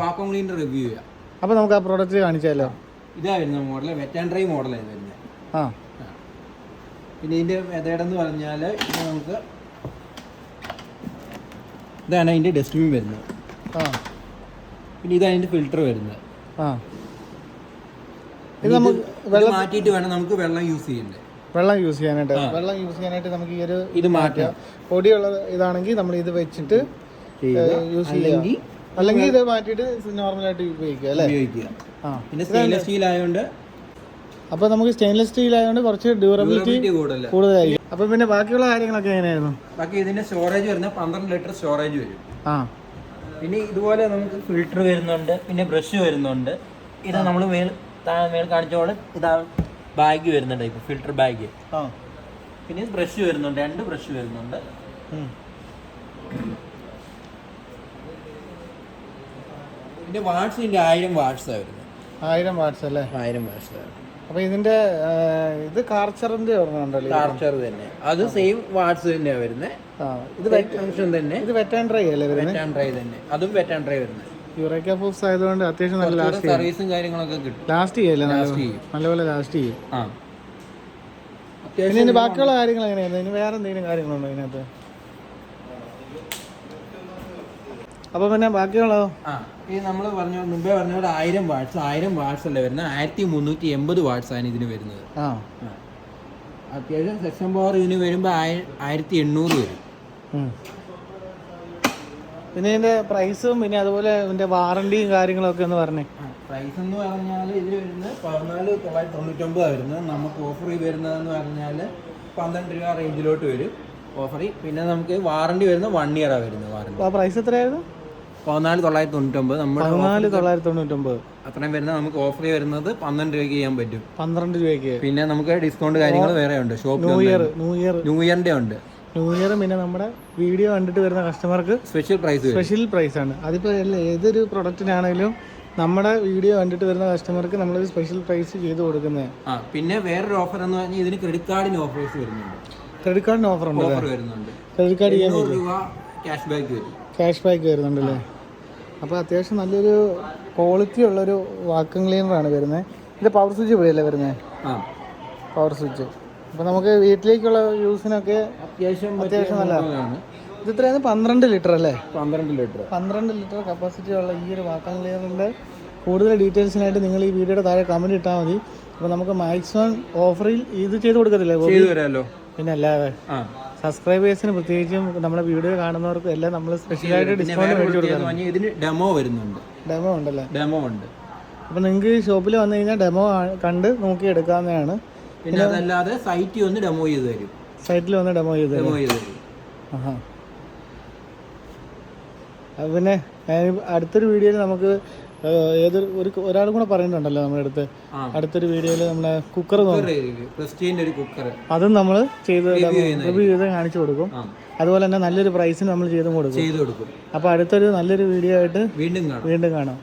Vacuum cleaner review ചെയ്യാം. അപ്പോൾ നമുക്ക് ആ പ്രോഡക്റ്റ് കാണിച്ചാലോ? ഇതാ വരുന്ന മോഡൽ, വെറ്റ് ആൻഡ് ഡ്രൈ മോഡലാണ് വരുന്നത്. ആ, പിന്നെ ഇതിൻ്റെ മെത്തേഡെന്ന് പറഞ്ഞാൽ നമുക്ക് ഇതാണ് അതിൻ്റെ ഡസ്റ്റ്ബിൻ വരുന്നത്. ആ, പിന്നെ ഇതാണ് അതിൻ്റെ ഫിൽറ്റർ വരുന്നത്. ആ, ഇത് നമുക്ക് മാറ്റിയിട്ട് വേണം നമുക്ക് വെള്ളം യൂസ് ചെയ്യേണ്ടത്. വെള്ളം യൂസ് ചെയ്യാനായിട്ട് നമുക്ക് ഈ ഒരു ഇത് മാറ്റാം. പൊടിയുള്ള ഇതാണെങ്കിൽ നമ്മൾ ഇത് വെച്ചിട്ട് യൂസ് ചെയ്യാം, അല്ലെങ്കിൽ ഇത് മാറ്റിയിട്ട് നോർമലായിട്ട് ഉപയോഗിക്കുക അല്ലേ? പിന്നെ സ്റ്റെയിൻലെസ് സ്റ്റീൽ ആയതുകൊണ്ട് അപ്പോൾ നമുക്ക് സ്റ്റെയിൻലെസ് സ്റ്റീൽ ആയതുകൊണ്ട് കുറച്ച് ഡ്യൂറബിലിറ്റി കൂടുതലായിരിക്കും. അപ്പോൾ പിന്നെ ബാക്കിയുള്ള കാര്യങ്ങളൊക്കെ എങ്ങനെയായിരുന്നു? ബാക്കി ഇതിൻ്റെ സ്റ്റോറേജ് വരുന്നത് 12 ലിറ്റർ സ്റ്റോറേജ് വരും. ആ, പിന്നെ ഇതുപോലെ നമുക്ക് ഫിൽറ്റർ വരുന്നുണ്ട്, പിന്നെ ബ്രഷ് വരുന്നുണ്ട്. ഇത് നമ്മൾ മേൽ കാണിച്ചോളെ ഇതാണ് ബാഗ് വരുന്നുണ്ട്, ഇപ്പോൾ ഫിൽറ്റർ ബാഗ്. പിന്നെ ബ്രഷ് വരുന്നുണ്ട്, 2 ബ്രഷ് വരുന്നുണ്ട്. പിന്നെ വാട്ട്സിൻ്റെ 1000 വാട്ട്സാണ് വരുന്നത്. 1000 വാട്ട്സ് അല്ലേ? 1000 വാട്ട്സ്. അപ്പോൾ ഇതിൻ്റെ ഇത് കാർച്ചറിൻ്റെ ഓർമ്മയുണ്ടല്ലോ? കാർച്ചർ തന്നെ, അത് സെയിം വാട്ട്സ് തന്നെയാണ് വരുന്നത്. ഇത് ഫംഗ്ഷൻ തന്നെ. ഇത് വെറ്റ് ആൻഡ് ഡ്രൈ അല്ലേ വരുന്നത്? വെറ്റ് ആൻഡ് ഡ്രൈ തന്നെ, അതും വെറ്റ് ആൻഡ് ഡ്രൈ വരുന്നത്. യുറേക്ക ഫോഴ്സ് ആയതുകൊണ്ട് അത്യാവശ്യം നല്ല ലാസ്റ്റ് സർവീസും കാര്യങ്ങളൊക്കെ കിട്ടും. ലാസ്റ്റ് ചെയ്യല്ലേ? നല്ലപോലെ ലാസ്റ്റ് ചെയ്യും. പിന്നെ ഇതിന് ബാക്കിയുള്ള കാര്യങ്ങൾ എങ്ങനെയായിരുന്നു? ഇനി വേറെ എന്തെങ്കിലും കാര്യങ്ങളുണ്ടോ ഇതിനകത്ത്? അപ്പോൾ പിന്നെ ബാക്കിയുള്ളതോ? ഈ നമ്മൾ മുമ്പേ പറഞ്ഞ 1000 വാട്ട്സ് അല്ലേ വരുന്നത്. 1380 വാട്ട്സ് ആണ് ഇതിന് വരുന്നത്. അത്യാവശ്യം സെക്ഷൻ പവർ ഇതിന് വരുമ്പോൾ 1800 വരും. പിന്നെ ഇതിൻ്റെ പ്രൈസും പിന്നെ അതുപോലെ ഇതിൻ്റെ വാറണ്ടിയും കാര്യങ്ങളൊക്കെ ഒന്ന് പറഞ്ഞേ. പ്രൈസ് എന്ന് പറഞ്ഞാൽ ഇതിൽ വരുന്നത് 14,999 വരുന്നത്. നമുക്ക് ഓഫർ വരുന്നതെന്ന് പറഞ്ഞാൽ 12 രൂപ റേഞ്ചിലോട്ട് വരും ഓഫർ. പിന്നെ നമുക്ക് വാറണ്ടി വരുന്നത് 1 ഇയറാണ് വരുന്നത്. വാറണ്ടി ആ പ്രൈസ് എത്രയായിരുന്നു? 14,999. നമ്മൾ 14,999 അത്രയും വരുന്നത്. നമുക്ക് ഓഫർ വരുന്നത് 12 രൂപയ്ക്ക് ചെയ്യാൻ പറ്റും. 12 രൂപയ്ക്ക്. പിന്നെ നമുക്ക് ഡിസ്കൗണ്ട് കാര്യങ്ങൾ വേറെ ഉണ്ട്. ഷോപ്പിൽ ന്യൂ ഇയറിൻ്റെ ഉണ്ട്. ന്യൂ ഇയർ പിന്നെ നമ്മുടെ വീഡിയോ കണ്ടിട്ട് വരുന്ന കസ്റ്റമർക്ക് സ്പെഷ്യൽ പ്രൈസ് ആണ്. അതിപ്പോൾ ഏതൊരു പ്രൊഡക്റ്റിനാണെങ്കിലും നമ്മുടെ വീഡിയോ കണ്ടിട്ട് വരുന്ന കസ്റ്റമർക്ക് നമ്മളൊരു സ്പെഷ്യൽ പ്രൈസ് ചെയ്ത് കൊടുക്കുന്നത്. പിന്നെ വേറൊരു ഓഫർ എന്ന് പറഞ്ഞാൽ ഇതിന് ക്രെഡിറ്റ് കാർഡിന് ഓഫേഴ്സ് വരുന്നുണ്ട്. ക്രെഡിറ്റ് കാർഡിന് ഓഫർ വരുന്നുണ്ട്. ക്രെഡിറ്റ് കാർഡ് 200 രൂപ ക്യാഷ് ബാക്ക് വരുന്നുണ്ടല്ലേ? അപ്പോൾ അത്യാവശ്യം നല്ലൊരു ക്വാളിറ്റി ഉള്ളൊരു വാക്വം ക്ലീനറാണ് വരുന്നത്. ഇത് പവർ സ്വിച്ച് പോലെയല്ലേ വരുന്നത്? Power switch. അപ്പോൾ നമുക്ക് വീട്ടിലേക്കുള്ള യൂസിനൊക്കെ അത്യാവശ്യം നല്ലതാണ്. ഇത് ഇത്രയാണ് 12 ലിറ്റർ അല്ലേ? 12 ലിറ്റർ കപ്പാസിറ്റി ഉള്ള ഈ ഒരു വാക്വം ക്ലീനറിൻ്റെ കൂടുതൽ ഡീറ്റെയിൽസിനായിട്ട് നിങ്ങൾ ഈ വീഡിയോയുടെ താഴെ കമൻറ്റ് ഇട്ടാൽ മതി. അപ്പോൾ നമുക്ക് മാക്സിമം ഓഫറിൽ ഇത് ചെയ്ത് കൊടുക്കത്തില്ലേ? പിന്നെ അല്ലാതെ സബ്സ്ക്രൈബേഴ്സിന് പ്രത്യേകിച്ചും നമ്മുടെ വീഡിയോ കാണുന്നവർക്കും എല്ലാം നമ്മൾ സ്പെഷ്യലായിട്ട് ഡിസ്കൗണ്ട് മേടിച്ചു കൊടുക്കാം. ഇതിന് ഡെമോ വരുന്നുണ്ട്. ഡെമോ ഉണ്ടല്ലേ? ഡെമോ ഉണ്ട്. അപ്പോൾ നിങ്ങൾക്ക് ഷോപ്പിൽ വന്നു കഴിഞ്ഞാൽ ഡെമോ കണ്ട് നോക്കി എടുക്കാവുന്നതാണ്. പിന്നെ അതല്ലാതെ സൈറ്റിൽ വന്ന് ഡെമോ ചെയ്ത് തരും. സൈറ്റിൽ വന്ന് ഡെമോ ചെയ്ത് തരും. അത് പിന്നെ അടുത്തൊരു വീഡിയോയിൽ നമുക്ക് ഒരാളും കൂടെ പറയുന്നുണ്ടല്ലോ നമ്മുടെ അടുത്തൊരു വീഡിയോയിൽ നമ്മുടെ കുക്കർ അതും നമ്മൾ റിവ്യൂ ചെയ്ത് കാണിച്ചു കൊടുക്കും. അതുപോലെ തന്നെ നല്ലൊരു പ്രൈസിന് നമ്മൾ ചെയ്തും കൊടുക്കും. അപ്പോൾ അടുത്തൊരു നല്ലൊരു വീഡിയോ ആയിട്ട് വീണ്ടും കാണാം.